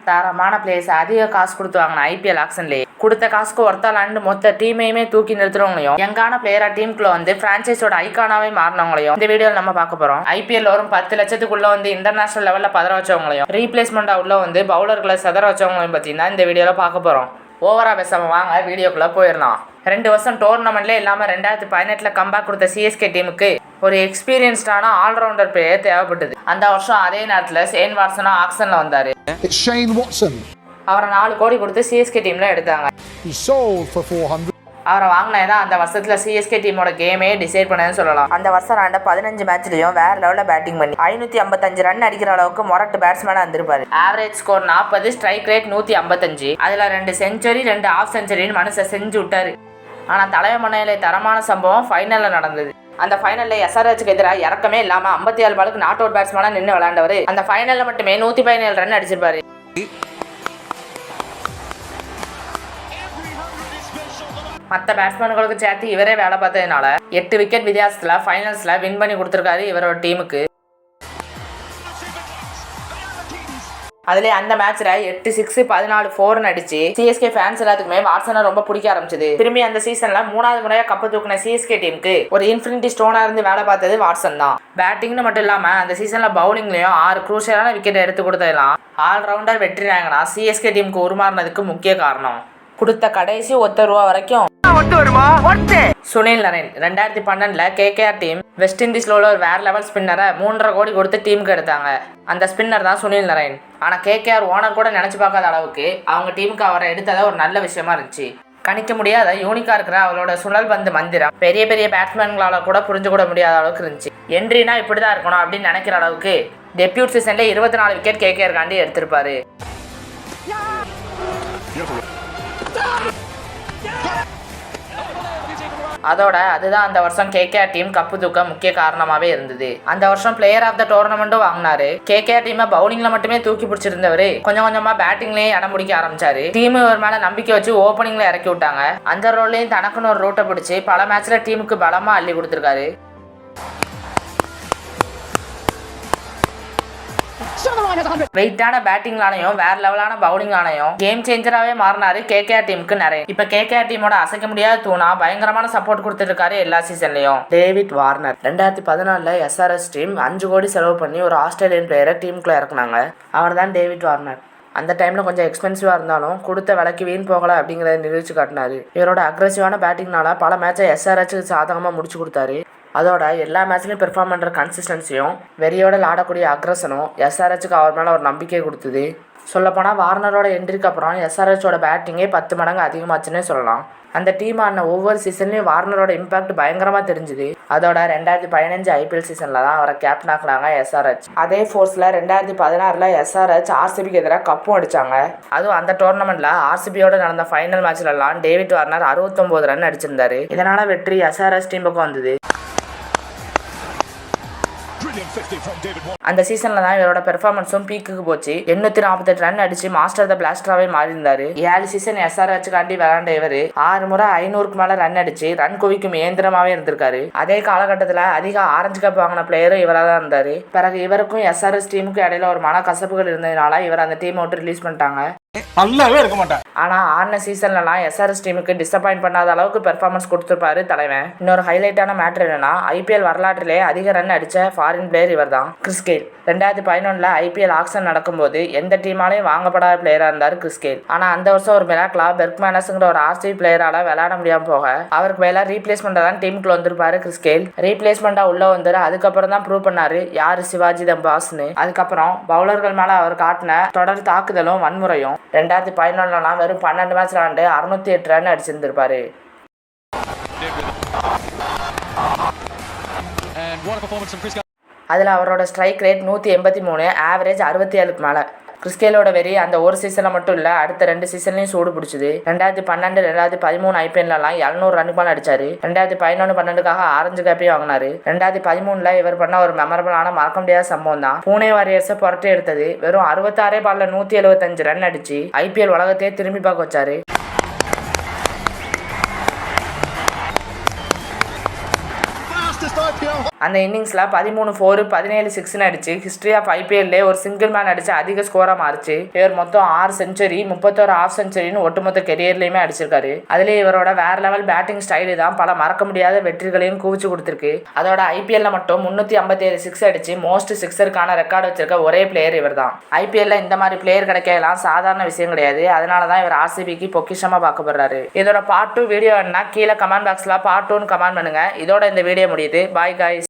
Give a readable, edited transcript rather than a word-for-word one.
தரமான பிளேயர்ஸ் அதிக காசு கொடுத்து வாங்கின ஐபிஎல் ஆக்ஷன்லேயே கொடுத்த காசுக்கு ஒருத்தாலாண்டு மொத்த டீமையுமே தூக்கி நிறுத்துறவங்களையும் யங்கான பிளேயரா டீமுக்குள்ள வந்து பிரான்சைஸோட ஐகானாவே மாறினவங்களையும் இந்த வீடியோவில் நம்ம பார்க்க போறோம். ஐபிஎல் வரும் 10 லட்சத்துக்குள்ள வந்து இன்டர்நேஷனல் லெவல்ல பதற வச்சவங்களையும் ரீப்ளேஸ்மெண்டா உள்ள வந்து பவுலர்களை சதற வச்சவங்களையும் பத்தினா இந்த வீடியோல பார்க்க போறோம். ஓவரா பேசாம வாங்க வீடியோக்குள்ள போயிடலாம். 2 வருஷம் டோர்னமெண்ட்ல இல்லாம 2018 கம்பேக் கொடுத்த சிஎஸ்கே டீமுக்கு ஒரு எக்ஸ்பீரியன்ஸ்டான ஆல்ரவுண்டர் பிளேயர் தேவைப்பட்டது. அந்த வருஷம் அதே நேரத்துல ஷேன் வாட்சன் ஆக்ஷன்ல வந்தாரு. அவரை 4 கோடி கொடுத்து சிஎஸ்கே டீம்ல எடுத்தாங்க. அவரை வாங்கினதான் அந்த வருஷத்துல சிஎஸ்கே டீமோட கேமே டிசைட் பண்ணதுன்னு சொல்லலாம். அந்த வருஷம் 15 மேட்ச்லயும் வேற லெவல்ல பேட்டிங் பண்ணி 555 ரன் அடிக்கிற அளவுக்கு மொரட்டு பேட்ஸ்மேனா இருந்திருப்பாரு. Average score 40, strike rate 155. அதுல 2 செஞ்சுரி 2 ஆஃப் செஞ்சுரின்னு மனுஷன் செஞ்சு விட்டாரு. ஆனா தலைமை மண்ணையில தரமான சம்பவம் ஃபைனல்ல நடந்தது. அந்த ஃபைனல்ல எஸ்ஆர்ஹெச்சுக்கு எதிராக இறக்கமே இல்லாம 57 பாலுக்கு நாட் அவுட் பேட்ஸ்மேனா நின்று விளையாண்டவர் அந்த ஃபைனல்ல மட்டுமே 117 ரன் அடிச்சிருப்பாரு. மற்ற பேட்ஸ்மேன்களுக்கு சேர்த்து இவரே வேலை பார்த்ததுனால 8 விக்கெட் வித்தியாசத்துல ஃபைனல்ஸ்ல வின் பண்ணி கொடுத்துருக்காரு இவரோட டீமுக்கு. அதுல அந்த மேட்ச்ல 8 6 14 4 அடிச்சு சிஎஸ்கே ஃபேன்ஸ் எல்லாத்துக்குமே வாட்சனை ரொம்ப பிடிக்க ஆரம்பிச்சது. திரும்பி அந்த சீசன்ல 3வது முறையா கப்பு தூக்கின சிஎஸ்கே டீமுக்கு ஒரு இன்ஃபினிட்டி ஸ்டோனா இருந்து வேலை பார்த்தது வாட்சன் தான். பேட்டிங்னு மட்டும் இல்லாம அந்த சீசன்ல பவுலிங்லயும் 6 குரூஷியலான விக்கெட் எடுத்து கொடுத்ததெல்லாம் ஆல்ரவுண்டர் வெற்றி நாயகனா சிஎஸ்கே டீமுக்கு உருமாறினதுக்கு முக்கிய காரணம். கொடுத்த கடைசி ₹1 வரைக்கும் Sunil Narine 2012 KKR team west இண்டீஸ்ல உள்ள ஒரு வேற லெவல் ஸ்பின்னரை 3.5 கோடி கொடுத்து டீமுக்கு எடுத்தாங்க. அந்த ஸ்பின்னர் தான் சுனில் நரேன். ஆனா கேகேஆர் ஓனர் கூட நினைச்சு பார்க்காத அளவுக்கு அவங்க டீமுக்கு அவரை எடுத்தத ஒரு நல்ல விஷயமா இருந்துச்சு. கணிக்க முடியாத யூனிக்கா இருக்கிற அவளோட சுழல் பந்து மந்திரம் பெரிய பெரிய பேட்ஸ்மேன்களால கூட புரிஞ்சு கூட முடியாத அளவுக்கு இருந்துச்சு. என்ட்ரினா இப்படிதான் இருக்கணும் அப்படின்னு நினைக்கிற அளவுக்கு டெபியூட் சீசன்ல 24 விக்கெட் கேகேஆர் காண்டி எடுத்திருப்பாரு. அதோட அதுதான் அந்த வருஷம் கேகேஆர் டீம் கப்பு தூக்க முக்கிய காரணமாவே இருந்தது. அந்த வருஷம் பிளேயர் ஆஃப் த டோர்னமெண்ட்டும் வாங்கினாரு. கேகேஆர் டீமை பவுலிங்ல மட்டுமே தூக்கி பிடிச்சிருந்தவரு கொஞ்சம் கொஞ்சமா பேட்டிங்லயே இடம் பிடிக்க ஆரம்பிச்சாரு. டீம் ஒரு மேல நம்பிக்கை வச்சு ஓப்பனிங்ல இறக்கி விட்டாங்க. அந்த ரோல்லையும் தனக்குன்னு ஒரு ரூட்டை பிடிச்சி பல மேட்ச்ல டீமுக்கு பலமா அள்ளி கொடுத்திருக்காரு. வெயிட்டான பேட்டிங்லானையும் வேற லெவலான பவுலிங்லானையும் கேம் சேஞ்சராகவே மாறினாரு கேகேஆர் டீமுக்கு நிறைய. இப்ப கேகேஆர் டீமோட அசைக்க முடியாத தூணா பயங்கரமான சப்போர்ட் கொடுத்துருக்காரு எல்லா சீசன்லயும். டேவிட் வார்னர் 2014 எஸ்ஆர்எஸ் டீம் 5 கோடி செலவு பண்ணி ஒரு ஆஸ்திரேலியன் பிளேயரை டீமுக்குள்ள இறக்குனாங்க. அவர் தான் டேவிட் வார்னர். அந்த டைம்ல கொஞ்சம் எக்ஸ்பென்சிவா இருந்தாலும் கொடுத்த விலைக்கு வீண் போகல அப்படிங்கறத நிரூபிச்சு காட்டினாரு. இவரோட அக்ரெசிவான பேட்டிங்னால பல மேட்சை எஸ்ஆர்ஹெச்சுக்கு சாதகமா முடிச்சு கொடுத்தாரு. அதோட எல்லா மேட்ச்லையும் பெர்ஃபார்ம் பண்ணுற கன்சிஸ்டன்சியும் வெறியோட ஆடக்கூடிய அக்ரஸனும் எஸ்ஆர்ஹெச்சுக்கு அவர் மேலே ஒரு நம்பிக்கை கொடுத்தது. சொல்லப்போனால் வார்னரோட என்ட்ரிக்கு அப்புறம் எஸ்ஆர்ஹெச்சோட பேட்டிங்கே 10 மடங்கு அதிகமாச்சுன்னே சொல்லலாம். அந்த டீம் ஆன ஒவ்வொரு சீசன்லையும் வார்னரோட இம்பாக்ட் பயங்கரமாக தெரிஞ்சுது. அதோட 2015 ஐபிஎல் சீசனில் தான் அவரை கேப்டன் ஆக்குனாங்க எஸ்ஆர்ஹெச். அதே ஃபோர்ஸில் 2016 எஸ்ஆர்ஹெச் ஆர்சிபிக்கு எதிராக கப்பும் அடித்தாங்க. அதுவும் அந்த டோர்னமெண்ட்டில் ஆர்சிபியோட நடந்த ஃபைனல் மேட்ச்லலாம் டேவிட் வார்னர் 69 ரன் அடிச்சிருந்தாரு. இதனால் வெற்றி எஸ்ஆர்ஹெச் டீமுக்கும் வந்தது. அந்த சீசன்ல தான் இவரோட பெர்ஃபார்மன்ஸும் பீக்குக்கு போச்சு. 848 ரன் அடிச்சு மாஸ்டர் த பிளாஸ்டராவே மாறி இருந்தாரு. 7 சீசன் எஸ்ஆர்ஹெச் காண்டி விளையாண்ட இவரு 6 முறை 500க்கு மேல ரன் அடிச்சு ரன் குவிக்கும் இயந்திரமாவே இருந்திருக்காரு. அதே காலகட்டத்துல அதிக ஆரஞ்சு கப் வாங்கின பிளேயரும் இவரா தான் இருந்தாரு. பிறகு இவருக்கும் எஸ்ஆர்ஹெச் டீமுக்கும் இடையில ஒரு மன கசப்புகள் இருந்ததுனால இவர் அந்த டீம் விட்டு ரிலீஸ் பண்ணிட்டாங்க. நல்லாவே இருக்க மாட்டாங்க. ஆனா ஆன சீசன்லாம் எஸ்ஆர்எஸ் டீமுக்கு டிசப்பாயிண்ட் பண்ணாத அளவுக்கு பெர்ஃபார்மன்ஸ் கொடுத்திருப்பாரு தலைவன். இன்னொரு ஹைலைட்டான மேட்டர் என்னன்னா ஐபிஎல் வரலாற்றிலே அதிக ரன் அடிச்ச ஃபாரின் பிளேயர் இவர் தான். கிறிஸ் கெயில் 2011 ஐபிஎல் ஆக்ஷன் நடக்கும்போது எந்த டீமாலையும் வாங்கப்படாத பிளேயரா இருந்தாரு கிறிஸ் கெயில். ஆனா அந்த வருஷம் ஒரு மிராக்கிளா பெர்க்மேனஸ்ங்கிற ஒரு ஆர்சிபி பிளேயரால விளையாட முடியாம போக அவருக்கு மேல ரீப்ளேஸ்மெண்டா தான் டீமுக்குள்ள வந்திருப்பாரு கிறிஸ் கெயில். ரீப்ளேஸ்மெண்டா உள்ள வந்துரு அதுக்கப்புறம் தான் ப்ரூவ் பண்ணாரு யாரு சிவாஜி தம் பாஸ்னு. அதுக்கப்புறம் பவுலர்கள் மேல அவர் காட்டின தொடர் தாக்குதலும் வன்முறையும் 2011 வெறும் 12 மேட்ச் விளையாண்டு 608 ரன் அடிச்சிருந்திருப்பாரு. அதுல அவரோட ஸ்ட்ரைக் ரேட் 183, ஆவரேஜ் 67க்கு மேல. கிறிஸ் கெயிலோட வெறி அந்த ஒரு சீசன்ல மட்டும் இல்ல அடுத்த 2 சீசன்லயும் சூடு பிடிச்சது. 2012 2013 ஐபிஎல்லாம் 700 ரன் மேல அடிச்சாரு. 2011-12க்காக ஆரஞ்சு கேப்பையும் வாங்கினாரு. 2013 இவர் பண்ண ஒரு மெமரபிளான மறக்க முடியாத சம்பவம் தான் பூனே வாரியர்ஸை புரட்டி எடுத்தது. வெறும் 66 பால்ல 175 ரன் அடிச்சு ஐபிஎல் உலகத்தையே திரும்பி பார்க்க வச்சாரு. அந்த இன்னிங்ஸ்ல 13 4 17 6 அடிச்சு ஹிஸ்டரி ஆஃப் ஐபிஎல்ல ஒரு சிங்கிள் மேன் அடிச்சு அதிக ஸ்கோரா மாறிச்சு. இவர் மொத்தம் 6 செஞ்சுரி 31 ஹாஃப் செஞ்சுரின்னு ஒட்டுமொத்த கெரியர்லயுமே அடிச்சிருக்காரு. அதுலயே இவரோட வேற லெவல் பேட்டிங் ஸ்டைலு தான் பல மறக்க முடியாத வெற்றிகளையும் குவிச்சு கொடுத்திருக்கு. அதோட ஐபிஎல்ல மட்டும் 357 சிக்ஸ் அடிச்சு மோஸ்ட் சிக்ஸருக்கான ரெக்கார்டு வச்சிருக்க ஒரே பிளேயர் இவர் தான். ஐபிஎல்ல இந்த மாதிரி பிளேயர் கிடைக்கலாம் சாதாரண விஷயம் கிடையாது. அதனாலதான் இவர் ஆர்சிபிக்கு பொக்கிஷமா பார்க்கப்படுறாரு. இதோட பார்ட் 2 வீடியோ என்ன கீழே கமெண்ட் பாக்ஸ்ல பார்ட் 2 கமெண்ட் பண்ணுங்க. இதோட இந்த வீடியோ முடியுது. பாய் गाइस.